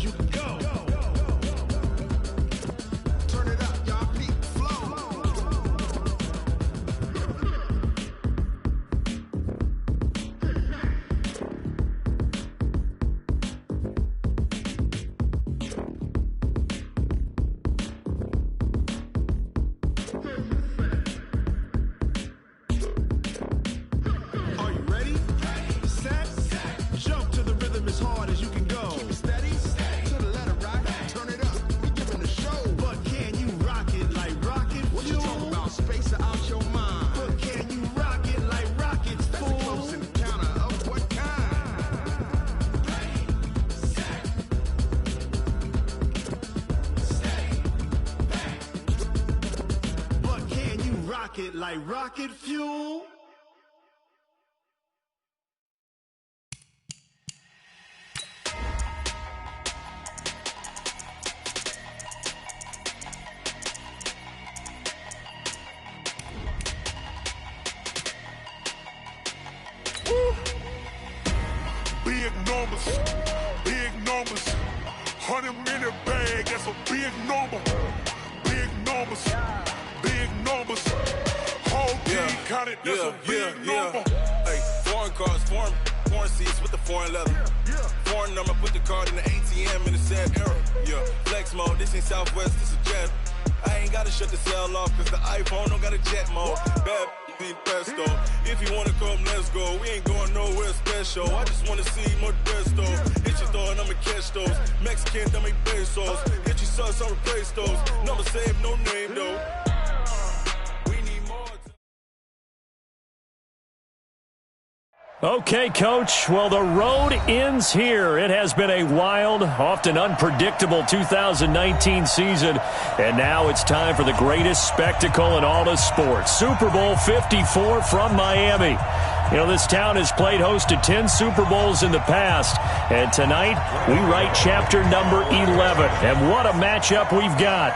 as you can go. Turn it up, y'all. Peak flow. Are you ready? Set. Jump to the rhythm as hard as you can go. Keep it steady. To the letter, right? Turn it up. We giving the show. But can you rock it like rocket fuel? What you talking about? Space out your mind. But can you rock it like rockets, fool? That's a close encounter of what kind? But can you rock it like rocket fuel? Big numbers, 100-minute bag, that's a big number. Big numbers, whole team counted, that's a big number. Hey, foreign cars, foreign seats with the foreign leather. Foreign number, put the card in the ATM in the sad era. Yeah, flex mode, this ain't Southwest, this a jet. I ain't gotta shut the cell off, cause the iPhone don't got a jet mode. Bad be pesto. If you wanna come, let's go. We ain't going nowhere special. I just wanna see Modesto. Hit your thought, I'ma catch those. Mexican, that make pesos. Hit your sus, I'll replace those. Number saved, no name though. We need more. Okay, Coach. Well, the road ends here. It has been a wild, often unpredictable 2019 season, and now it's time for the greatest spectacle in all of sports. Super Bowl 54 from Miami. You know, this town has played host to 10 Super Bowls in the past, and tonight we write chapter number 11. And what a matchup we've got.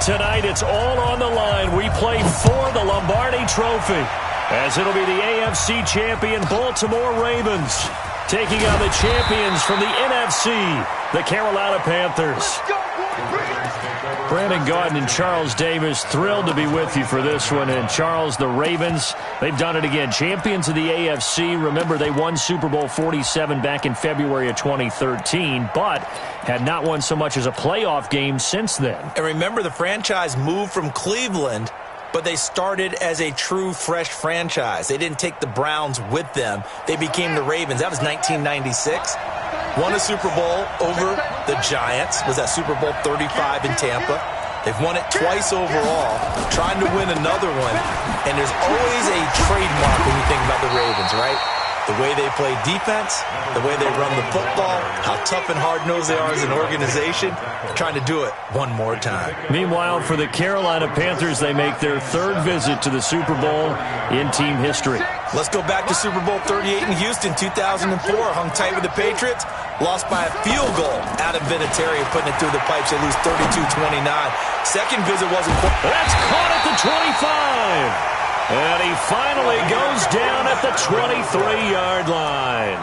Tonight it's all on the line. We play for the Lombardi Trophy, as it'll be the AFC champion Baltimore Ravens taking on the champions from the NFC, the Carolina Panthers. Brandon Gaudin and Charles Davis, thrilled to be with you for this one. And Charles, the Ravens, they've done it again. Champions of the AFC. Remember, they won Super Bowl 47 back in February of 2013, but had not won so much as a playoff game since then. And remember, the franchise moved from Cleveland, but they started as a true fresh franchise. They didn't take the Browns with them. They became the Ravens. That was 1996. Won a Super Bowl over the Giants. Was that Super Bowl 35 in Tampa. They've won it twice overall, trying to win another one. And there's always a trademark when you think about the Ravens, right? The way they play defense, the way they run the football, how tough and hard-nosed they are as an organization, trying to do it one more time. Meanwhile, for the Carolina Panthers, they make their third visit to the Super Bowl in team history. Let's go back to Super Bowl 38 in Houston, 2004. Hung tight with the Patriots, lost by a field goal. Adam Vinatieri putting it through the pipes. They lose 32-29. Second visit wasn't quite. That's caught at the 25. And he finally goes down at the 23-yard line.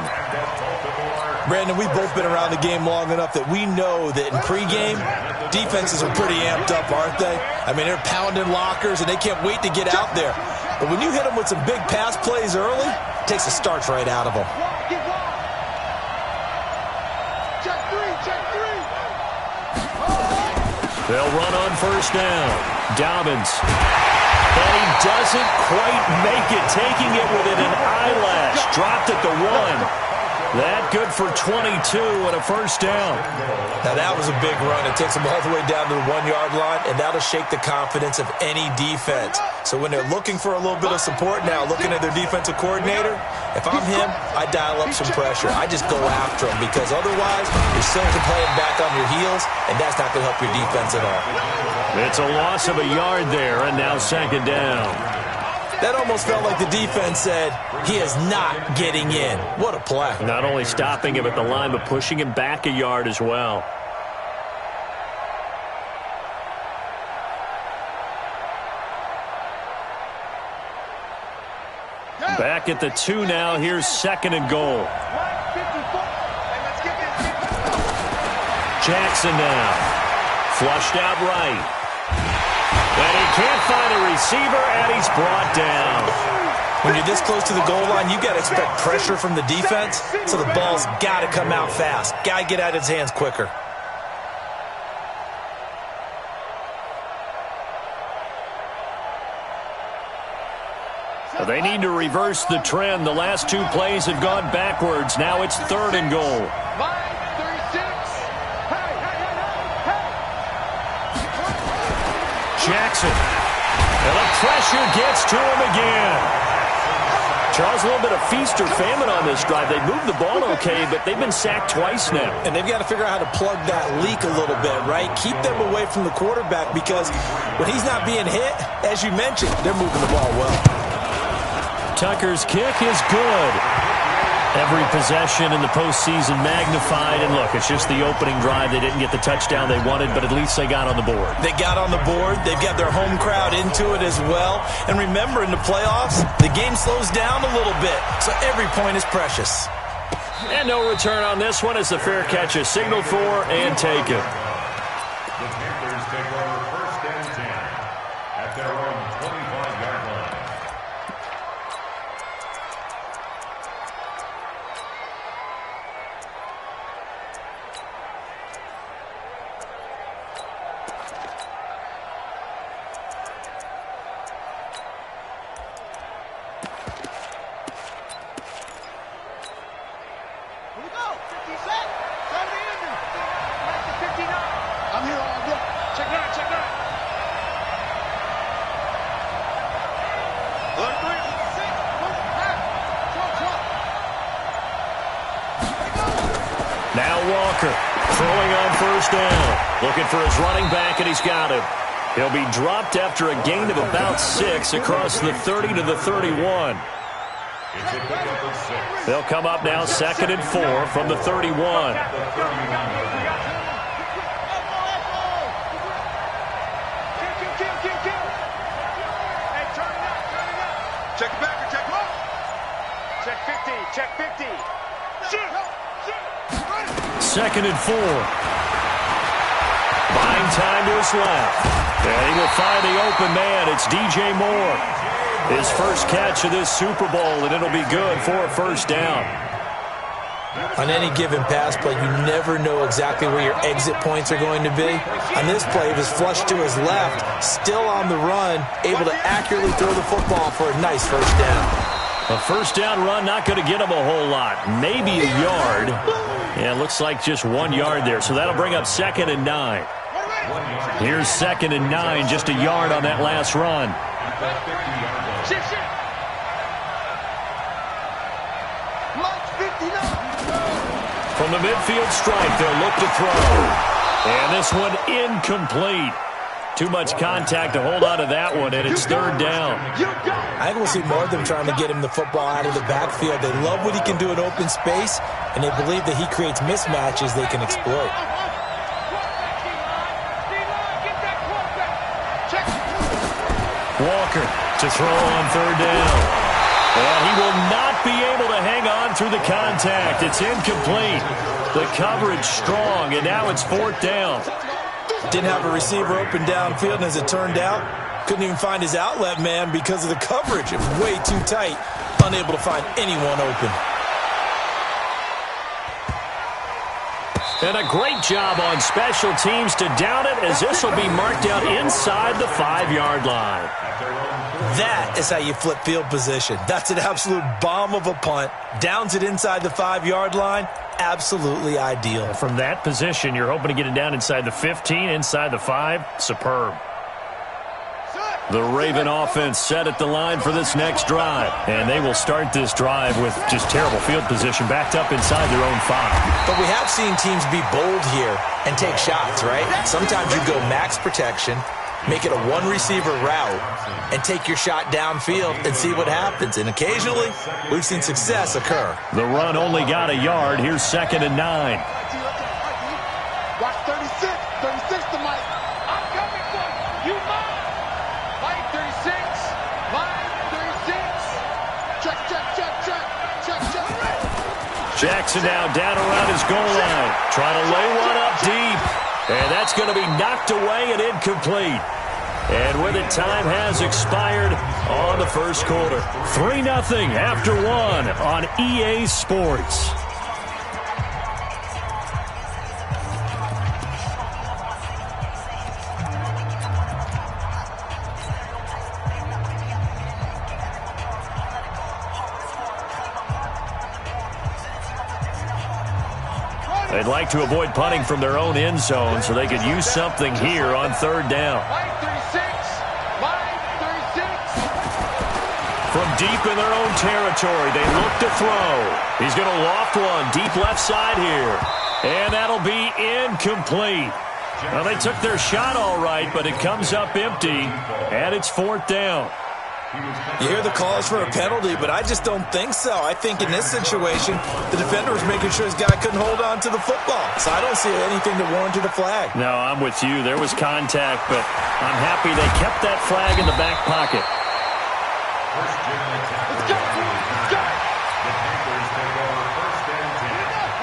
Brandon, we've both been around the game long enough that we know that in pregame, defenses are pretty amped up, aren't they? I mean, they're pounding lockers, and they can't wait to get out there. But when you hit them with some big pass plays early, it takes the starch right out of them. They'll run on first down. Dobbins. And he doesn't quite make it, taking it within an eyelash. Dropped at the 1. That good for 22 and a first down. Now, that was a big run. It takes them all the way down to the 1-yard line, and that'll shake the confidence of any defense. So when they're looking for a little bit of support now, looking at their defensive coordinator, if I'm him, I dial up some pressure. I just go after them, because otherwise you're still playing back on your heels, and that's not going to help your defense at all. It's a loss of a yard there, and now second down. That almost felt like the defense said, he is not getting in. What a play. Not only stopping him at the line, but pushing him back a yard as well. Back at the 2 now. Here's second and goal. Jackson now. Flushed out right. And he can't find a receiver, and he's brought down. When you're this close to the goal line, you got to expect pressure from the defense, so the ball's got to come out fast. Got to get out of his hands quicker. They need to reverse the trend. The last two plays have gone backwards. Now it's 3rd and goal. Jackson. And the pressure gets to him again. Charles, a little bit of feast or famine on this drive. They moved the ball okay, but they've been sacked twice now. And they've got to figure out how to plug that leak a little bit, right? Keep them away from the quarterback, because when he's not being hit, as you mentioned, they're moving the ball well. Tucker's kick is good. Every possession in the postseason magnified. And look, it's just the opening drive. They didn't get the touchdown they wanted, but at least they got on the board. They got on the board. They've got their home crowd into it as well. And remember, in the playoffs, the game slows down a little bit, so every point is precious. And no return on this one as the fair catch is signaled for and taken. The Panthers take over 1st and 10 at their own 25-yard line. Now Walker throwing on 1st down. Looking for his running back, and he's got him. He'll be dropped after a gain of about 6 across the 30 to the 31. They'll come up now 2nd and 4 from the 31. Check the back or check what? Check 50. Check 50. Shoot. 2nd and 4. Buying time to his left. And he will find the open man. It's DJ Moore. His first catch of this Super Bowl, and it'll be good for a 1st down. On any given pass play, you never know exactly where your exit points are going to be. On this play, he was flushed to his left, still on the run, able to accurately throw the football for a nice 1st down. A 1st down run, not going to get him a whole lot. Maybe a yard. Yeah, it looks like just 1 yard there. So that'll bring up 2nd and 9. Here's 2nd and 9, just a yard on that last run. From the midfield stripe, they'll look to throw. And this one incomplete. Too much contact to hold on to that one, and it's 3rd down. I think we'll see more of them trying to get him the football out of the backfield. They love what he can do in open space, and they believe that he creates mismatches they can exploit. Walker to throw on 3rd down. And he will not be able to hang on through the contact. It's incomplete. The coverage strong, and now it's 4th down. Didn't have a receiver open downfield, and as it turned out, couldn't even find his outlet man because of the coverage. It was way too tight, unable to find anyone open. And a great job on special teams to down it, as this will be marked out inside the 5-yard line. That is how you flip field position. That's an absolute bomb of a punt. Downs it inside the 5-yard line. Absolutely ideal. From that position, you're hoping to get it down inside the 15, inside the 5. Superb. The Raven offense set at the line for this next drive. And they will start this drive with just terrible field position, backed up inside their own 5. But we have seen teams be bold here and take shots, right? Sometimes you go max protection, make it a one-receiver route, and take your shot downfield and see what happens. And occasionally, we've seen success occur. The run only got a yard. Here's 2nd and 9. Watch 36. 36 to Mike. I'm coming for you. Mike. Mike 36. Mike 36. Check, check, check, check. Check, check. Jackson now down around his goal line. Trying to lay one up deep. And that's going to be knocked away and incomplete. And with it, time has expired on the first quarter. 3-0 after one on EA Sports. They'd like to avoid punting from their own end zone so they could use something here on third down. Line 36. From deep in their own territory, they look to throw. He's going to loft one deep left side here. And that'll be incomplete. Well, they took their shot all right, but it comes up empty, and it's fourth down. You hear the calls for a penalty, but I just don't think so. I think in this situation, the defender was making sure his guy couldn't hold on to the football. So I don't see anything that warranted a flag. No, I'm with you. There was contact, but I'm happy they kept that flag in the back pocket.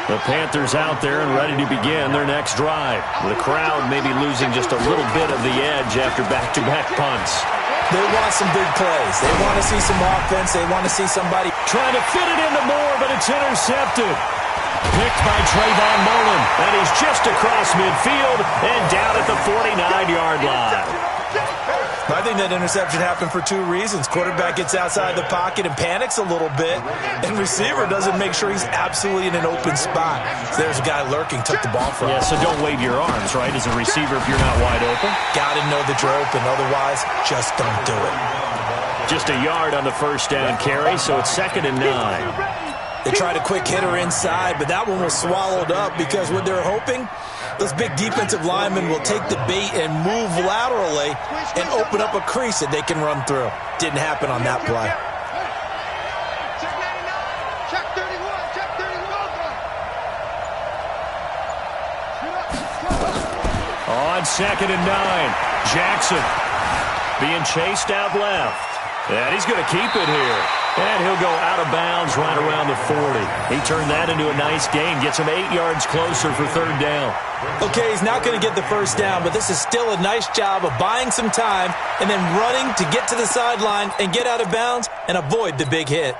The Panthers out there and ready to begin their next drive. The crowd may be losing just a little bit of the edge after back-to-back punts. They want some big plays. They want to see some offense. They want to see somebody trying to fit it into Moore, but it's intercepted. Picked by Trayvon Mullen. And he's just across midfield and down at the 49-yard line. I think that interception happened for two reasons. Quarterback gets outside the pocket and panics a little bit, and receiver doesn't make sure he's absolutely in an open spot. So there's a guy lurking, took the ball from him. Yeah, so don't wave your arms, right, as a receiver if you're not wide open. Got to know that you're open. Otherwise, just don't do it. Just a yard on the first down carry, so it's 2nd and 9. They tried a quick hitter inside, but that one was swallowed up because what they're hoping, those big defensive linemen will take the bait and move laterally and open up a crease that they can run through. Didn't happen on that play. Check 99. Check 31. Check 31. On 2nd and 9, Jackson being chased out left. And he's going to keep it here. And he'll go out of bounds right around the 40. He turned that into a nice gain. Gets him 8 yards closer for third down. Okay, he's not going to get the first down, but this is still a nice job of buying some time and then running to get to the sideline and get out of bounds and avoid the big hit.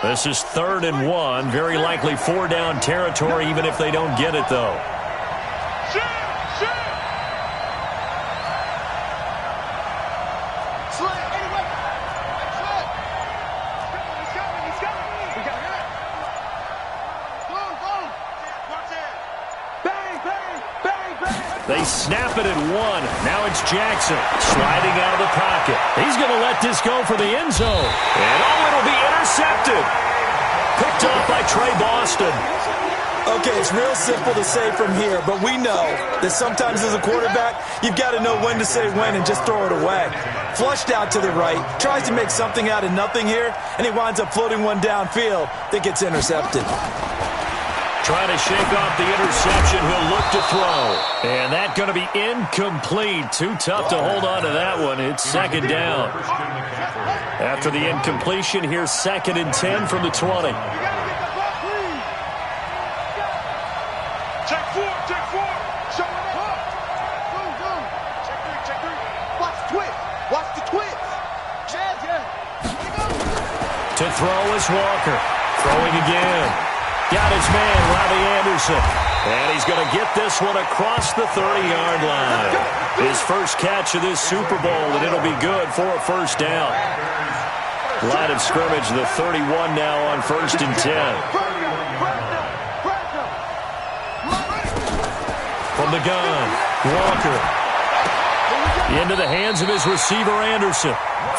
This is 3rd and 1. Very likely 4-down territory, even if they don't get it, though. They snap it at 1. Now it's Jackson sliding out of the pocket. He's going to let this go for the end zone. And it'll be intercepted. Picked off by Trey Boston. Okay, it's real simple to say from here, but we know that sometimes as a quarterback, you've got to know when to say when and just throw it away. Flushed out to the right, tries to make something out of nothing here, and he winds up floating one downfield that gets intercepted. Trying to shake off the interception. He'll look to throw. And that's going to be incomplete. Too tough to hold on to that one. It's 2nd down. After the incompletion, here's 2nd and 10 from the 20. Check 4. Check 4. Show it up. Boom. Check 3. Watch the twist. Watch the twist. Yeah. To throw is Walker. Throwing again. Got his man, Robbie Anderson. And he's going to get this one across the 30-yard line. His first catch of this Super Bowl, and it'll be good for a first down. Line of scrimmage, the 31 now on 1st and 10. From the gun, Walker. Into the hands of his receiver, Anderson.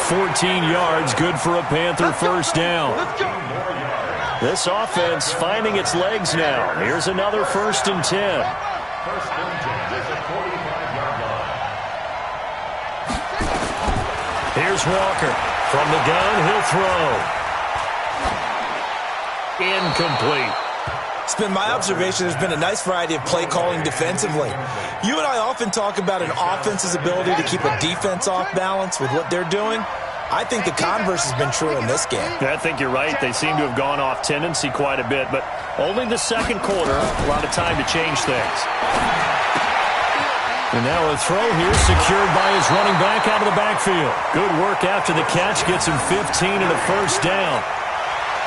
14 yards, good for a Panther first down. This offense finding its legs now. Here's another 1st and 10. Here's Walker. From the gun, he'll throw. Incomplete. It's been my observation there's been a nice variety of play calling defensively. You and I often talk about an offense's ability to keep a defense off balance with what they're doing. I think the converse has been true in this game. I think you're right. They seem to have gone off tendency quite a bit, but only the second quarter, a lot of time to change things. And now a throw here secured by his running back out of the backfield. Good work after the catch. Gets him 15 and a first down.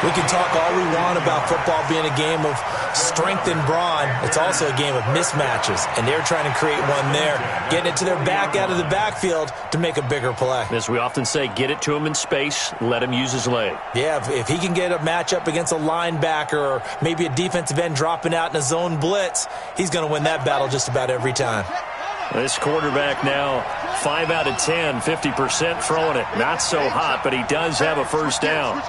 We can talk all we want about football being a game of strength and brawn. It's also a game of mismatches, and they're trying to create one there, getting it to their back out of the backfield to make a bigger play. As we often say, get it to him in space, let him use his leg. Yeah, if he can get a matchup against a linebacker or maybe a defensive end dropping out in a zone blitz, he's going to win that battle just about every time. This quarterback now 5 out of 10, 50% throwing it. Not so hot, but he does have a first down.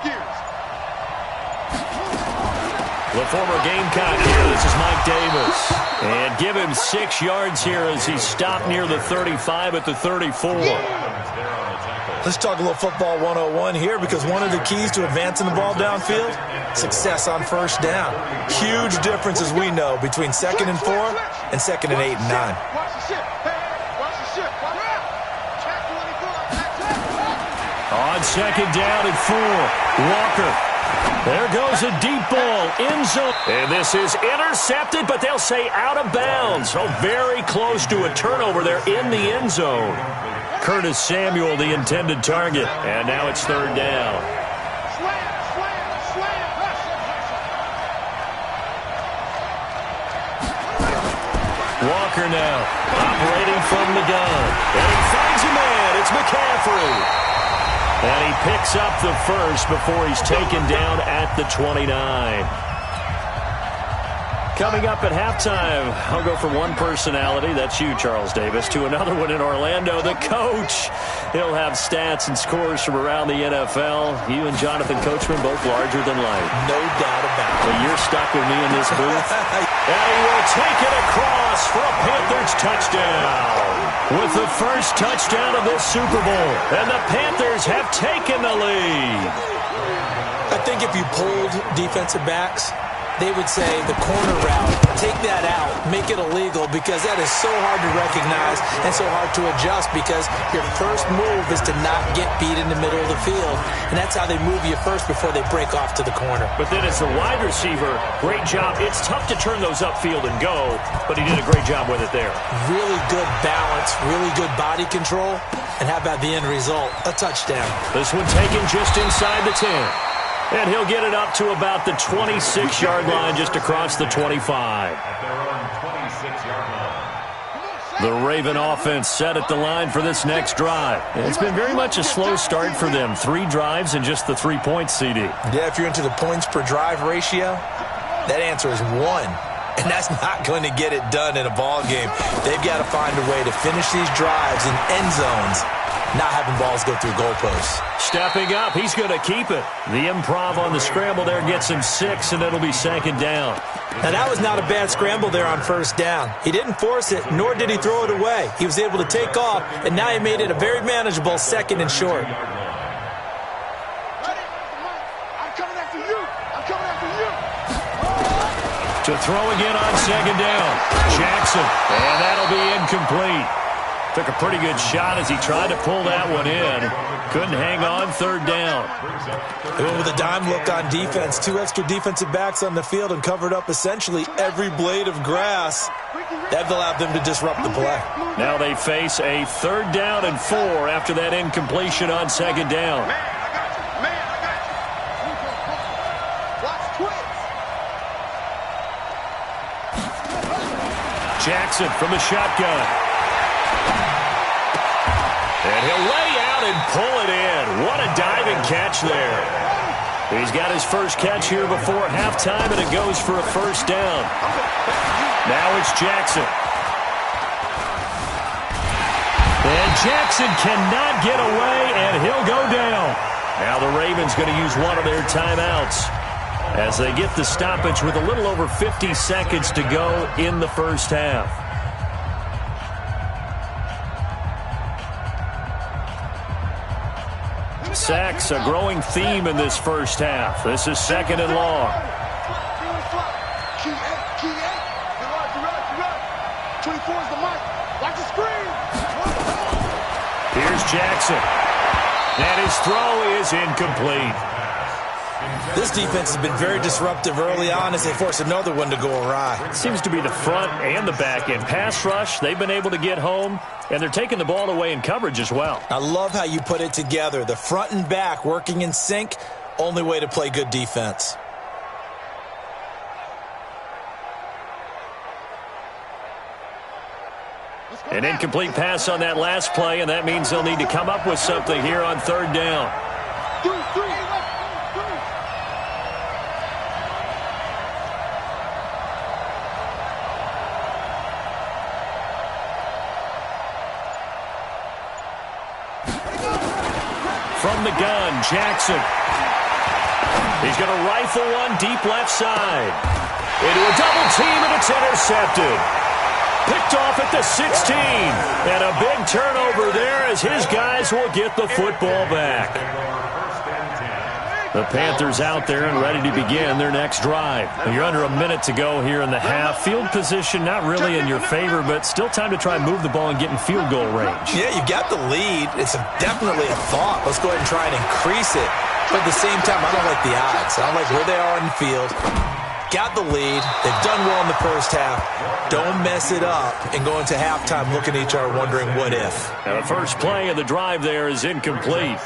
The former Gamecock here. This is Mike Davis. And give him 6 yards here as he stopped near the 35 at the 34. Let's talk a little football 101 here, because one of the keys to advancing the ball downfield, success on first down. Huge difference, as we know, between 2nd and 4 and 2nd and 8 and 9. On 2nd down and 4, Walker. There goes a deep ball, end zone. And this is intercepted, but they'll say out of bounds. So very close to a turnover there in the end zone. Curtis Samuel, the intended target. And now it's 3rd down. Walker now, operating from the gun. And he finds a man. It's McCaffrey. And he picks up the first before he's taken down at the 29. Coming up at halftime, I'll go from one personality, that's you, Charles Davis, to another one in Orlando, the coach. He'll have stats and scores from around the NFL. You and Jonathan Coachman, both larger than life. No doubt about it. But you're stuck with me in this booth. And he will take it across for a Panthers touchdown. With the first touchdown of this Super Bowl. And the Panthers have taken the lead. I think if you polled defensive backs, they would say the corner route, take that out, make it illegal, because that is so hard to recognize and so hard to adjust, because your first move is to not get beat in the middle of the field. And that's how they move you first before they break off to the corner. But then as the wide receiver, great job. It's tough to turn those upfield and go, but he did a great job with it there. Really good balance, really good body control, and how about the end result? A touchdown. This one taken just inside the 10. And he'll get it up to about the 26-yard line, just across the 25. At their own 26-yard line. The Raven offense set at the line for this next drive. It's been very much a slow start for them. 3 drives and just the 3 points, CD. Yeah, if you're into the points per drive ratio, that answer is 1. And that's not going to get it done in a ball game. They've got to find a way to finish these drives in end zones, not having balls go through goalposts. Stepping up, he's going to keep it. The improv on the scramble there gets him 6, and it'll be 2nd down. Now, that was not a bad scramble there on 1st down. He didn't force it, nor did he throw it away. He was able to take off, and now he made it a very manageable 2nd and short. I'm coming after you. I'm coming after you. To throw again on 2nd down. Jackson, and that'll be incomplete. Took a pretty good shot as he tried to pull that one in. Couldn't hang on, 3rd down. They went with a dime look on defense. 2 extra defensive backs on the field and covered up essentially every blade of grass. That allowed them to disrupt the play. Now they face a 3rd down and 4 after that incompletion on 2nd down. Man, I got you. Man, I got you. Watch twins. Jackson from the shotgun. And he'll lay out and pull it in. What a diving catch there. He's got his first catch here before halftime, and it goes for a 1st down. Now it's Jackson. And Jackson cannot get away, and he'll go down. Now the Ravens going to use one of their timeouts as they get the stoppage with a little over 50 seconds to go in the first half. Sacks, a growing theme in this first half. This is 2nd and long. Key 8. You right. 24 is the mic. Watch the screen. Here's Jackson. And his throw is incomplete. This defense has been very disruptive early on as they force another one to go awry. It seems to be the front and the back end. Pass rush, they've been able to get home, and they're taking the ball away in coverage as well. I love how you put it together. The front and back working in sync, only way to play good defense. An incomplete pass on that last play, and that means they'll need to come up with something here on third down. From the gun, Jackson. He's going to rifle one deep left side. Into a double team, and it's intercepted. Picked off at the 16. And a big turnover there as his guys will get the football back. The Panthers out there and ready to begin their next drive. You're under a minute to go here in the half. Field position not really in your favor, but still time to try and move the ball and get in field goal range. Yeah, you got the lead. It's definitely a thought. Let's go ahead and try and increase it. But at the same time, I don't like the odds. I don't like where they are in the field. Got the lead. They've done well in the first half. Don't mess it up and go into halftime looking at each other wondering what if. Now the first play of the drive there is incomplete.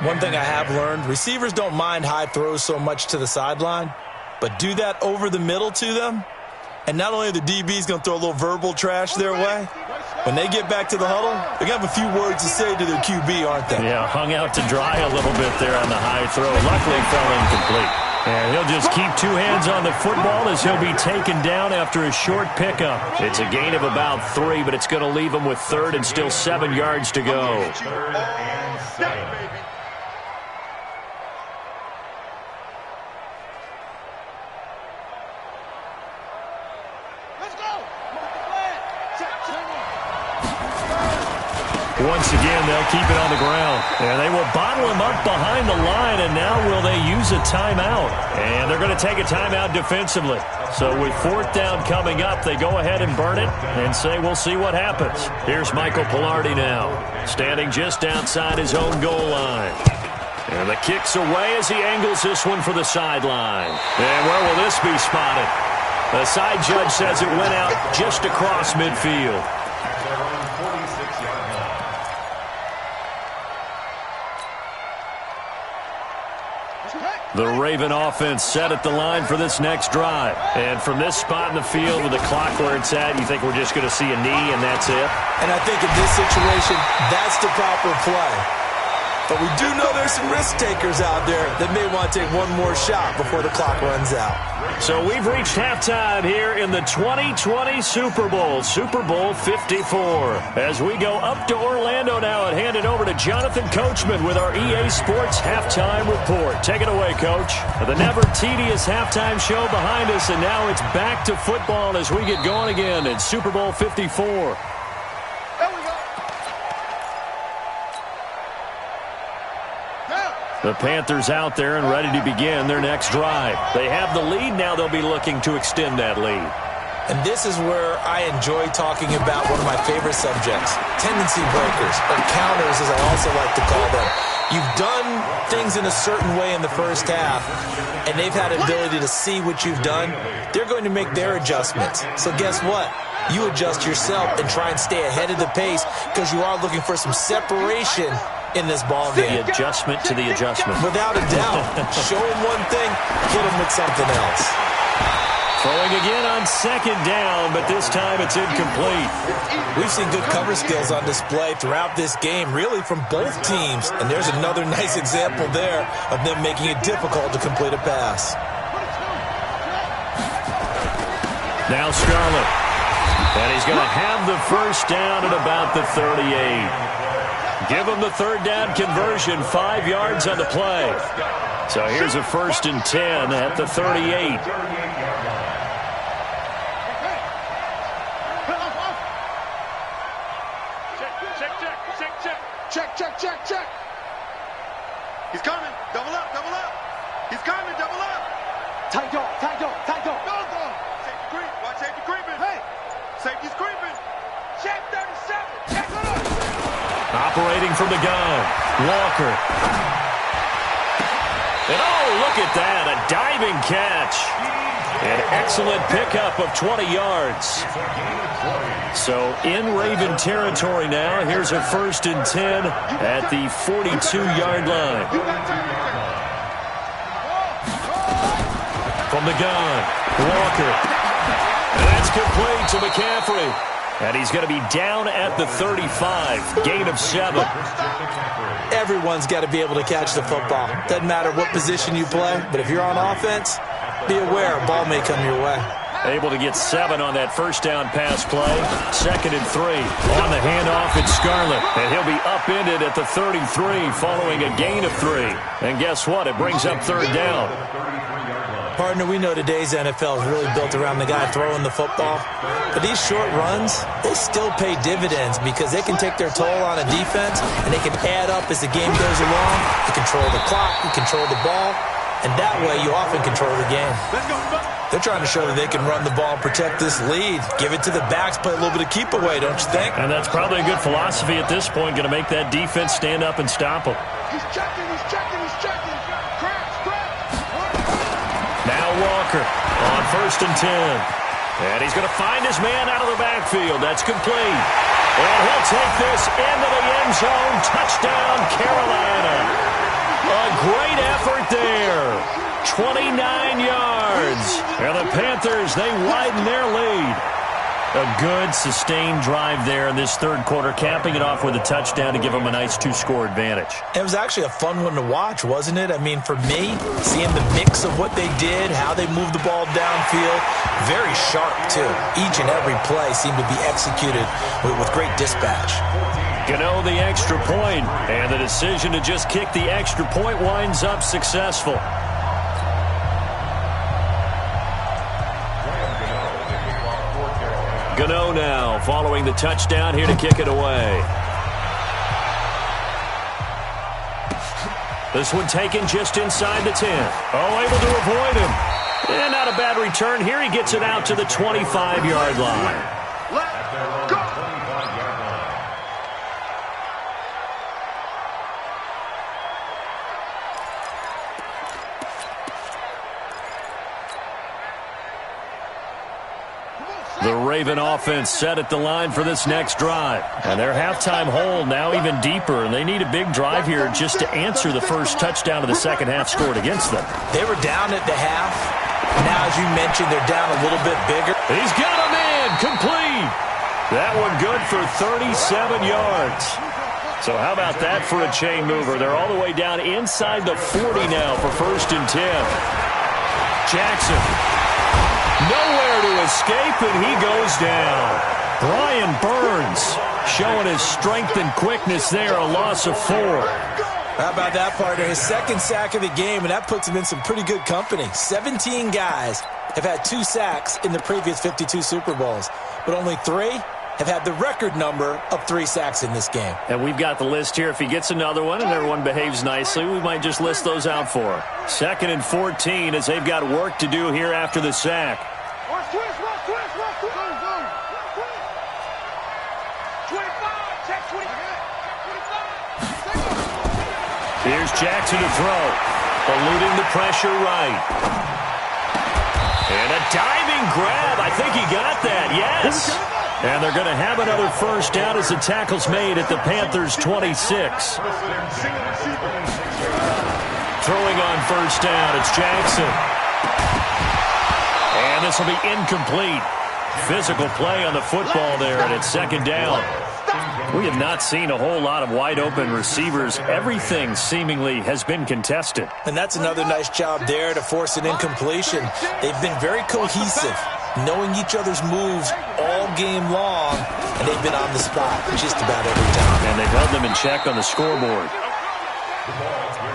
One thing I have learned, receivers don't mind high throws so much to the sideline, but do that over the middle to them, and not only are the DBs going to throw a little verbal trash their way, when they get back to the huddle, they're going to have a few words to say to their QB, aren't they? Yeah, hung out to dry a little bit there on the high throw. Luckily fell incomplete. And he'll just keep two hands on the football as he'll be taken down after a short pickup. It's a gain of about 3, but it's going to leave him with third and still 7 yards to go. Once again, they'll keep it on the ground. And they will bottle him up behind the line, and now will they use a timeout? And they're going to take a timeout defensively. So with fourth down coming up, they go ahead and burn it and say we'll see what happens. Here's Michael Palardy now, standing just outside his own goal line. And the kick's away as he angles this one for the sideline. And where will this be spotted? The side judge says it went out just across midfield. The Raven offense set at the line for this next drive. And from this spot in the field with the clock where it's at, you think we're just going to see a knee and that's it? And I think in this situation, that's the proper play. But we do know there's some risk takers out there that may want to take one more shot before the clock runs out. So we've reached halftime here in the 2020 Super Bowl, Super Bowl 54. As we go up to Orlando now and hand it over to Jonathan Coachman with our EA Sports Halftime Report. Take it away, Coach. The never tedious halftime show behind us, and now it's back to football as we get going again in Super Bowl 54. The Panthers out there and ready to begin their next drive. They have the lead. Now they'll be looking to extend that lead. And this is where I enjoy talking about one of my favorite subjects, tendency breakers, or counters as I also like to call them. You've done things in a certain way in the first half, and they've had the ability to see what you've done. They're going to make their adjustments. So guess what? You adjust yourself and try and stay ahead of the pace because you are looking for some separation in this ball game. The adjustment to the adjustment. Without a doubt. Show them one thing, hit them with something else. Throwing again on second down, but this time it's incomplete. We've seen good cover skills on display throughout this game, really from both teams. And there's another nice example there of them making it difficult to complete a pass. Now Scarlett. And he's going to have the first down at about the 38. Give him the third down conversion, 5 yards on the play. So here's a 1st and 10 at the 38. Check. He's coming. Double up. He's coming. Double up. Tight door. Go. Safety creep. Watch safety creeping. Hey. Safety's creeping. Check 37. Check it up. Operating from the gun. Walker. And oh, look at that, a diving catch. An excellent pickup of 20 yards. So in Raven territory now. Here's a 1st and 10 at the 42-yard line. From the gun, Walker. And that's complete to McCaffrey. And he's going to be down at the 35. Gain of 7. Everyone's got to be able to catch the football. Doesn't matter what position you play, but if you're on offense, be aware a ball may come your way. Able to get 7 on that first down pass play. 2nd and 3. On the handoff, it's Scarlett. And he'll be upended at the 33 following a gain of 3. And guess what? It brings up 3rd down. Partner, we know today's NFL is really built around the guy throwing the football. But these short runs, they still pay dividends because they can take their toll on a defense and they can add up as the game goes along. You control the clock, you control the ball, and that way you often control the game. They're trying to show that they can run the ball and protect this lead. Give it to the backs, play a little bit of keep away, don't you think? And that's probably a good philosophy at this point, going to make that defense stand up and stop them. He's checking, he's checking, he's checking. Now Walker on 1st and 10. And he's going to find his man out of the backfield. That's complete. And he'll take this into the end zone. Touchdown, Carolina. A great effort there. 29 yards. And the Panthers, they widen their lead. A good, sustained drive there in this 3rd quarter, capping it off with a touchdown to give them a nice 2-score advantage. It was actually a fun one to watch, wasn't it? I mean, for me, seeing the mix of what they did, how they moved the ball downfield, very sharp, too. Each and every play seemed to be executed with great dispatch. Gano the extra point, and the decision to just kick the extra point winds up successful. Gano now following the touchdown here to kick it away. This one taken just inside the 10. Oh, able to avoid him. And not a bad return. Here he gets it out to the 25-yard line. Let's go. The Raven offense set at the line for this next drive. And their halftime hole now even deeper, and they need a big drive here just to answer the first touchdown of the second half scored against them. They were down at the half. Now, as you mentioned, they're down a little bit bigger. He's got him in, complete. That one good for 37 yards. So how about that for a chain mover? They're all the way down inside the 40 now for 1st and 10. Jackson. Nowhere to escape, and he goes down. Brian Burns showing his strength and quickness there, a loss of 4. How about that, partner? His 2nd sack of the game, and that puts him in some pretty good company. 17 guys have had 2 sacks in the previous 52 Super Bowls, but only 3 have had the record number of 3 sacks in this game. And we've got the list here. If he gets another one and everyone behaves nicely, we might just list those out for him. 2nd and 14 as they've got work to do here after the sack. Watch twist. 25, check 25. Here's Jackson to throw. Eluding the pressure right. And a diving grab. I think he got that. Yes. And they're going to have another first down as the tackle's made at the Panthers' 26. Throwing on first down, it's Jackson. And this will be incomplete. Physical play on the football there, and it's 2nd down. We have not seen a whole lot of wide-open receivers. Everything seemingly has been contested. And that's another nice job there to force an incompletion. They've been very cohesive, knowing each other's moves all game long, and they've been on the spot just about every time. And they've held them in check on the scoreboard.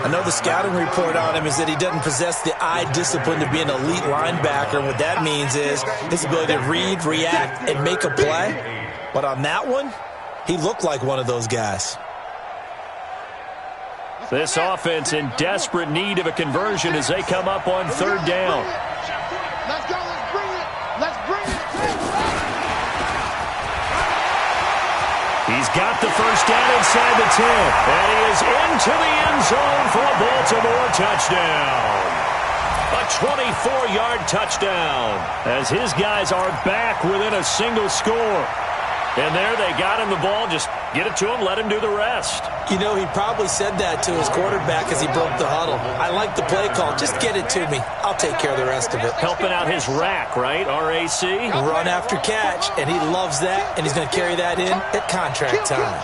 I know the scouting report on him is that he doesn't possess the eye discipline to be an elite linebacker. And what that means is his ability to read, react, and make a play. But on that one, he looked like one of those guys. This offense in desperate need of a conversion as they come up on 3rd down. Let's go, let's bring it. Let's bring it. He's got the first down inside the 10. And he is into the end zone for a Baltimore touchdown. A 24-yard touchdown as his guys are back within a single score. And there they got him the ball. Just get it to him, let him do the rest. You know, he probably said that to his quarterback as he broke the huddle. I like the play call. Just get it to me. I'll take care of the rest of it. Helping out his rack, right? RAC? Run after catch, and he loves that, and he's going to carry that in at contract time.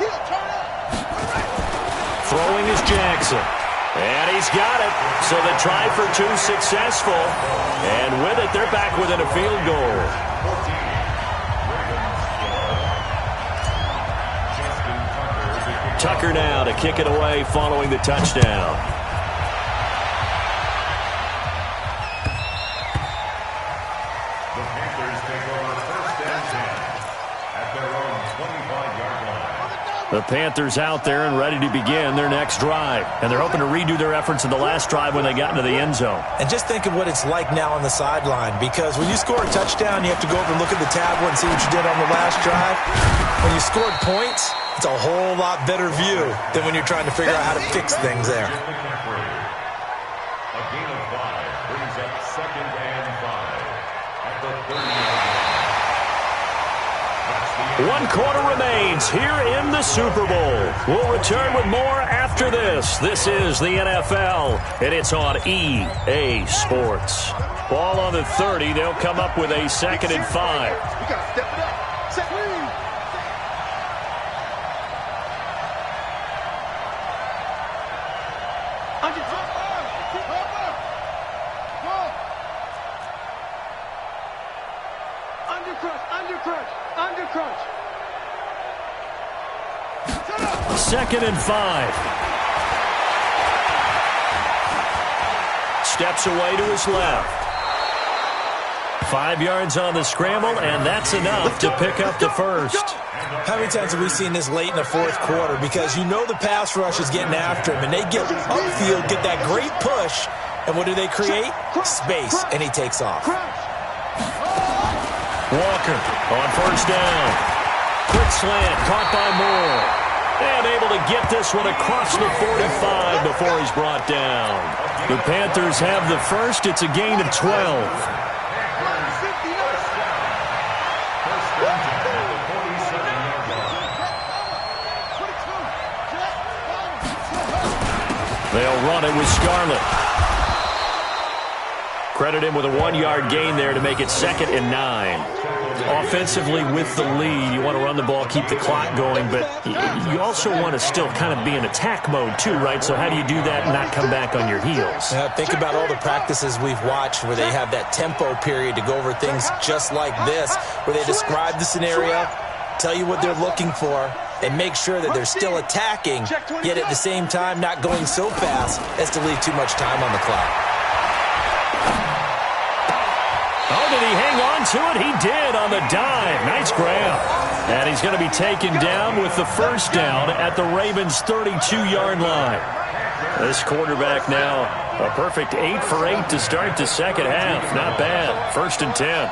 Throwing is Jackson. And he's got it. So the try for two successful. And with it, they're back within a field goal. Tucker now to kick it away following the touchdown. The Panthers take over first and 10 at their own 25-yard line. The Panthers out there and ready to begin their next drive. And they're hoping to redo their efforts in the last drive when they got into the end zone. And just think of what it's like now on the sideline, because when you score a touchdown, you have to go over and look at the tablet and see what you did on the last drive. When you scored points, it's a whole lot better view than when you're trying to figure out how to fix things there. A gain of 5 brings up 2nd and 5 at the 30-yard line. 1 quarter remains here in the Super Bowl. We'll return with more after this. This is the NFL, and it's on EA Sports. Ball on the 30. They'll come up with a 2nd and 5. We got to step it up. Set lead. Undercrunch. 2nd and 5. Steps away to his left. 5 yards on the scramble, and that's enough to pick up the first. How many times have we seen this late in the fourth quarter? Because you know the pass rush is getting after him, and they get upfield, get that great push, and what do they create? Space, and he takes off. Walker on first down. Quick slant, caught by Moore. And able to get this one across the 45 before he's brought down. The Panthers have the first. It's a gain of 12. They'll run it with Scarlett. Credit him with a 1-yard gain there to make it 2nd and 9. Offensively with the lead, you want to run the ball, keep the clock going, but you also want to still kind of be in attack mode too, right? So how do you do that and not come back on your heels? Think about all the practices we've watched where they have that tempo period to go over things just like this, where they describe the scenario, tell you what they're looking for, and make sure that they're still attacking, yet at the same time not going so fast as to leave too much time on the clock. Oh, did he hang on to it? He did on the dive. Nice grab. And he's going to be taken down with the first down at the Ravens' 32-yard line. This quarterback now a perfect 8 for 8 to start the second half. Not bad. 1st and 10.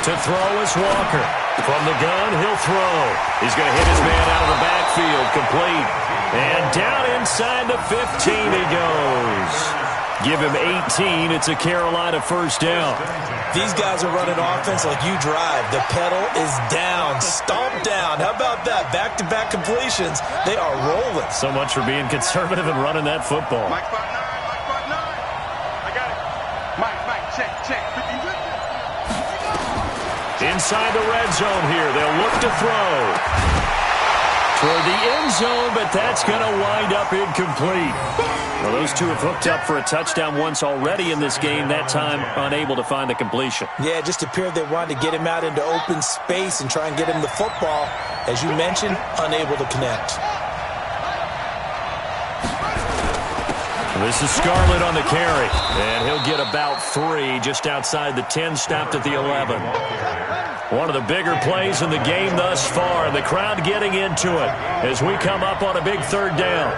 To throw is Walker. From the gun, he'll throw. He's going to hit his man out of the backfield. Complete. And down inside the 15 he goes. Give him 18. It's a Carolina first down. These guys are running offense like you drive. The pedal is down, stomped down. How about that? Back-to-back completions. They are rolling. So much for being conservative and running that football. Mike, spot 9. I got it. Mike, check. Inside the red zone here. They'll look to throw. Toward the end zone, but that's going to wind up incomplete. Well, those two have hooked up for a touchdown once already in this game, that time unable to find the completion. Yeah, it just appeared they wanted to get him out into open space and try and get him the football. As you mentioned, unable to connect. This is Scarlett on the carry, and he'll get about 3 just outside the 10, stopped at the 11. One of the bigger plays in the game thus far, and the crowd getting into it as we come up on a big 3rd down.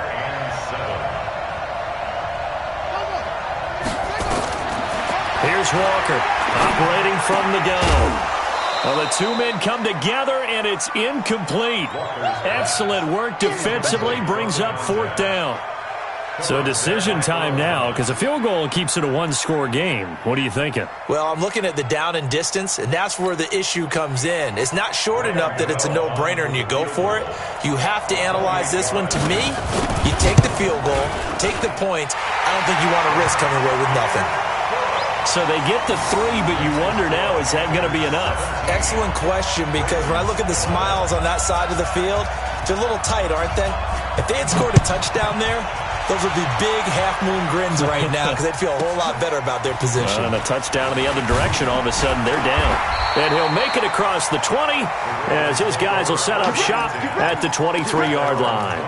Here's Walker, operating from the gun. Well, the two men come together, and it's incomplete. Excellent work defensively, brings up 4th down. So decision time now, because a field goal keeps it a one-score game. What are you thinking? Well, I'm looking at the down and distance, and that's where the issue comes in. It's not short enough that it's a no-brainer and you go for it. You have to analyze this one. To me, you take the field goal, take the points. I don't think you want to risk coming away with nothing. So they get the 3, but you wonder now, is that going to be enough? Excellent question, because when I look at the smiles on that side of the field, they're a little tight, aren't they? If they had scored a touchdown there, those would be big half-moon grins right now because they'd feel a whole lot better about their position. And a touchdown in the other direction, all of a sudden they're down. And he'll make it across the 20 as his guys will set up shop at the 23-yard line.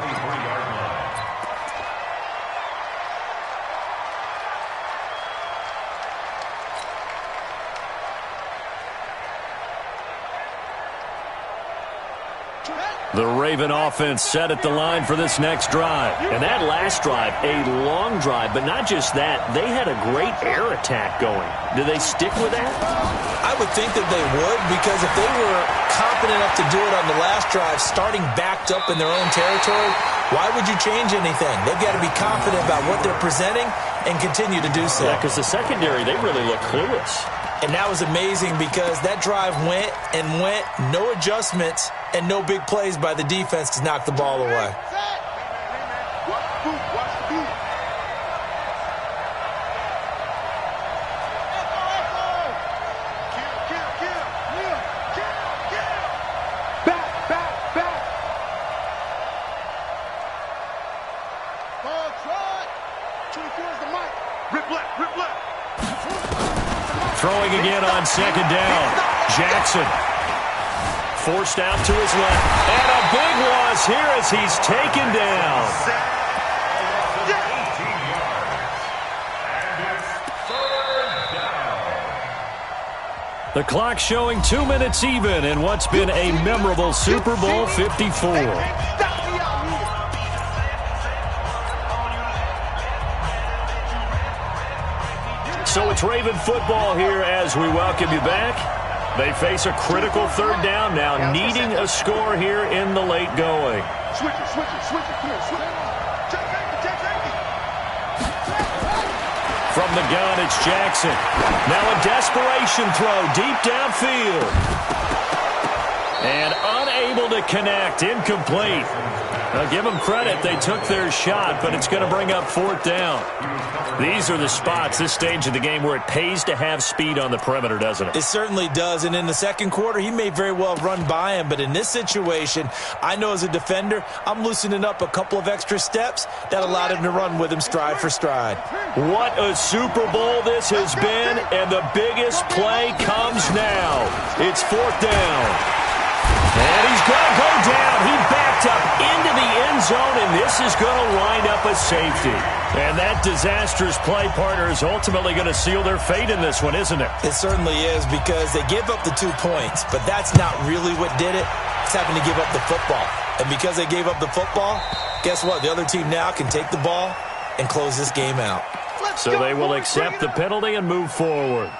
The Raven offense set at the line for this next drive. And that last drive, a long drive, but not just that. They had a great air attack going. Do they stick with that? I would think that they would, because if they were confident enough to do it on the last drive, starting backed up in their own territory, why would you change anything? They've got to be confident about what they're presenting and continue to do so. Yeah, because the secondary, they really look clueless. And that was amazing because that drive went and went, no adjustments, and no big plays by the defense to knock the ball away. Throwing again on 2nd down. Jackson forced out to his left. And a big loss here as he's taken down. The clock showing 2 minutes even in what's been a memorable Super Bowl 54. So it's Raven football here as we welcome you back. They face a critical 3rd down now, needing a score here in the late going. Switch it. Come here, switch it. From the gun, it's Jackson. Now a desperation throw deep downfield. And unable to connect, incomplete. Now give them credit, they took their shot, but it's going to bring up 4th down. These are the spots, this stage of the game, where it pays to have speed on the perimeter, doesn't it? It certainly does, and in the second quarter, he may very well run by him, but in this situation, I know as a defender, I'm loosening up a couple of extra steps that allowed him to run with him stride for stride. What a Super Bowl this has been, and the biggest play comes now. It's 4th down. And he's going to go down. He backed up into the end zone, and this is going to wind up a safety. And that disastrous play partner is ultimately going to seal their fate in this one, isn't it? It certainly is, because they give up the 2 points, but that's not really what did it. It's having to give up the football. And because they gave up the football, guess what? The other team now can take the ball and close this game out. So they will accept the penalty and move forward.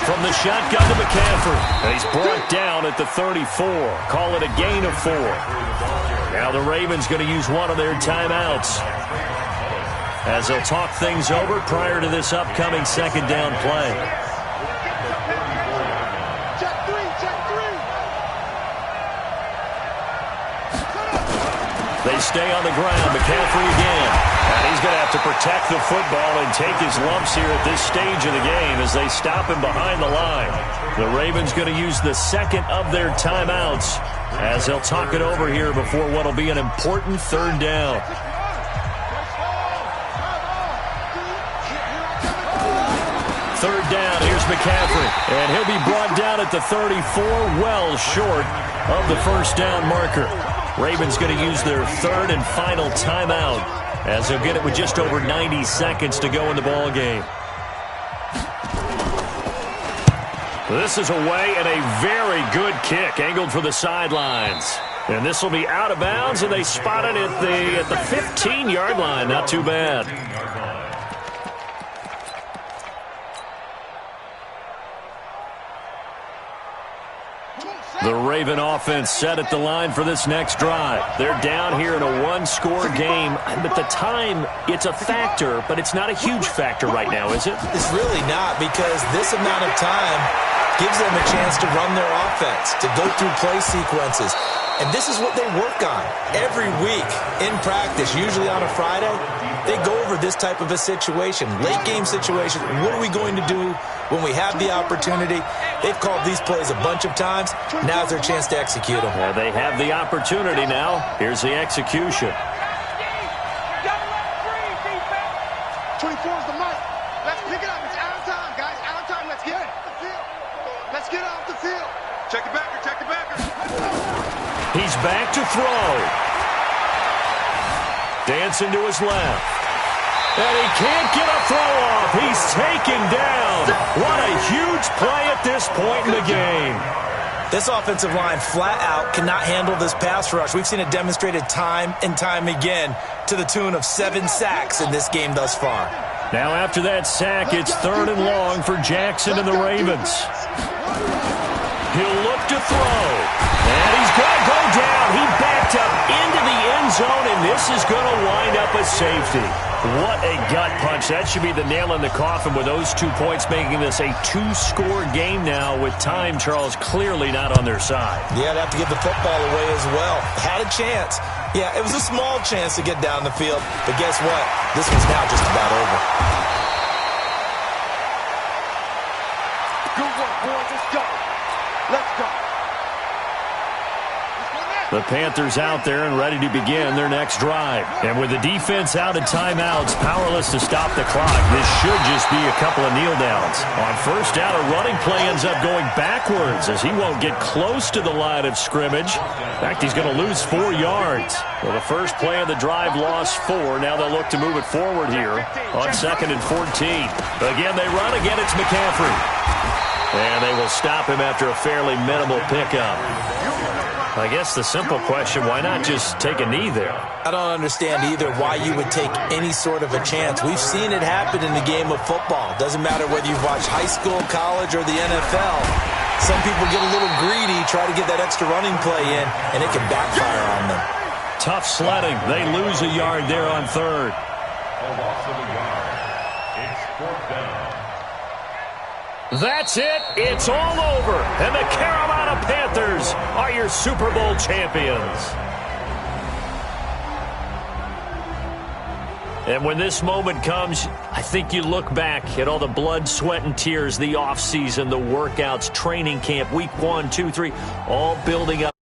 From the shotgun to McCaffrey. And he's brought down at the 34. Call it a gain of 4. Now the Ravens going to use one of their timeouts as they'll talk things over prior to this upcoming 2nd down play. They stay on the ground. McCaffrey again. And he's going to have to protect the football and take his lumps here at this stage of the game as they stop him behind the line. The Ravens going to use the 2nd of their timeouts as they'll talk it over here before what will be an important 3rd down. 3rd down, here's McCaffrey. And he'll be brought down at the 34, well short of the 1st down marker. Ravens going to use their 3rd and final timeout as they'll get it with just over 90 seconds to go in the ball game. This is away and a very good kick angled for the sidelines. And this will be out of bounds, and they spot it at the 15-yard line. Not too bad. The Raven offense set at the line for this next drive. They're down here in a one-score game. But the time, it's a factor, but it's not a huge factor right now, is it? It's really not, because this amount of time gives them a chance to run their offense, to go through play sequences. And this is what they work on every week in practice, usually on a Friday. They go over this type of a situation, late game situation. What are we going to do when we have the opportunity? They've called these plays a bunch of times. Now's their chance to execute them. Yeah, they have the opportunity now. Here's the execution. 24 is the mic. Let's pick it up. It's out of time, guys. Out of time. Let's get it. Let's get off the field. Check the backer. Check the backer. He's back to throw. Dancing to his left. And he can't get a throw off. He's taken down. What a huge play at this point in the game. This offensive line flat out cannot handle this pass rush. We've seen it demonstrated time and time again to the tune of 7 sacks in this game thus far. Now after that sack, it's 3rd and long for Jackson and the Ravens. He'll look to throw. And he's going to go down. He backed up into the end zone, and this is going to wind up a safety. What a gut punch. That should be the nail in the coffin with those 2 points, making this a 2-score game now with time, Charles, clearly not on their side. Yeah, they have to give the football away as well. Had a chance. Yeah, it was a small chance to get down the field, but guess what? This one's now just about over. Good work, boys. Let's go. Let's go. The Panthers out there and ready to begin their next drive. And with the defense out of timeouts, powerless to stop the clock, this should just be a couple of kneel downs. On first down, a running play ends up going backwards as he won't get close to the line of scrimmage. In fact, he's going to lose 4 yards. Well, the first play of the drive lost 4. Now they'll look to move it forward here on 2nd and 14. Again, they run. Again, it's McCaffrey. And they will stop him after a fairly minimal pickup. I guess the simple question, why not just take a knee there? I don't understand either why you would take any sort of a chance. We've seen it happen in the game of football. Doesn't matter whether you've watched high school, college, or the NFL. Some people get a little greedy, try to get that extra running play in, and it can backfire on them. Tough sledding. They lose a yard there on 3rd. A loss of a yard. It's 4th down. That's it. It's all over. And the Carolina Panthers are your Super Bowl champions. And when this moment comes, I think you look back at all the blood, sweat, and tears, the offseason, the workouts, training camp, week 1, 2, 3, all building up.